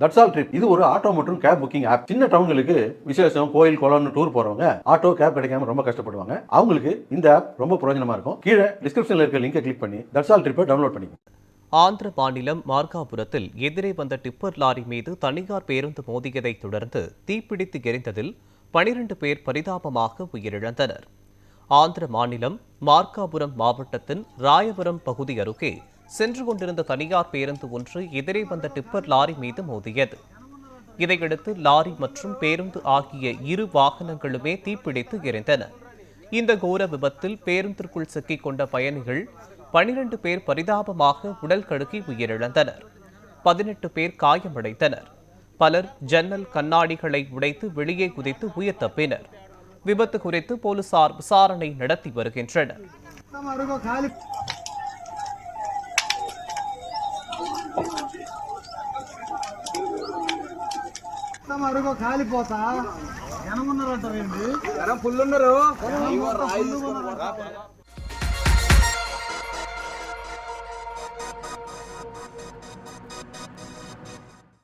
That's all trip இது ஒரு auto மற்றும் கேப் புக்கிங் ஆப். சின்ன டவுன்களுக்கு விசேஷம், கோயில், குளம்னு டூர் போறவங்க ஆட்டோ கேப் கிடைக்காம ரொம்ப கஷ்டப்படுவாங்க. அவங்களுக்கு இந்த ஆப் ரொம்ப பிரயோஜனமா இருக்கும். கீழே டிஸ்கிரிப்ஷன்ல இருக்க லிங்கை கிளிக் பண்ணி தட்ஸ் ஆல் ட்ரிப்பை டவுன்லோட் பண்ணிக்கோங்க. ஆந்திர மாநிலம் மார்காபுரத்தில் எதிரே வந்த டிப்பர் லாரி மீது தனியார் பேருந்து மோதியதை தொடர்ந்து தீப்பிடித்து எரிந்ததில் 12 பேர் பரிதாபமாக உயிரிழந்தனர். ஆந்திர மாநிலம் மார்காபுரம் மாவட்டத்தின் ராயபுரம் பகுதி அருகே சென்று கொண்டிருந்த தனியார் பேருந்து ஒன்று எதிரே வந்த டிப்பர் லாரி மீது மோதியது. இதையடுத்து லாரி மற்றும் பேருந்து ஆகிய இரு வாகனங்களுமே தீப்பிடித்து எரிந்தன. இந்த கோர விபத்தில் பேருந்திற்குள் சிக்கிக் கொண்ட பயணிகள் 12 பேர் பரிதாபமாக உடல் கடுக்கி உயிரிழந்தனர். 18 பேர் காயமடைந்தனர். பலர் ஜன்னல் கண்ணாடிகளை உடைத்து வெளியே குதித்து உயிர் தப்பினர். விபத்து குறித்து போலீசார் விசாரணை நடத்தி வருகின்றனர். కాలిపోతా జనం ఉన్నారంట, ఫుల్ ఉన్నారు.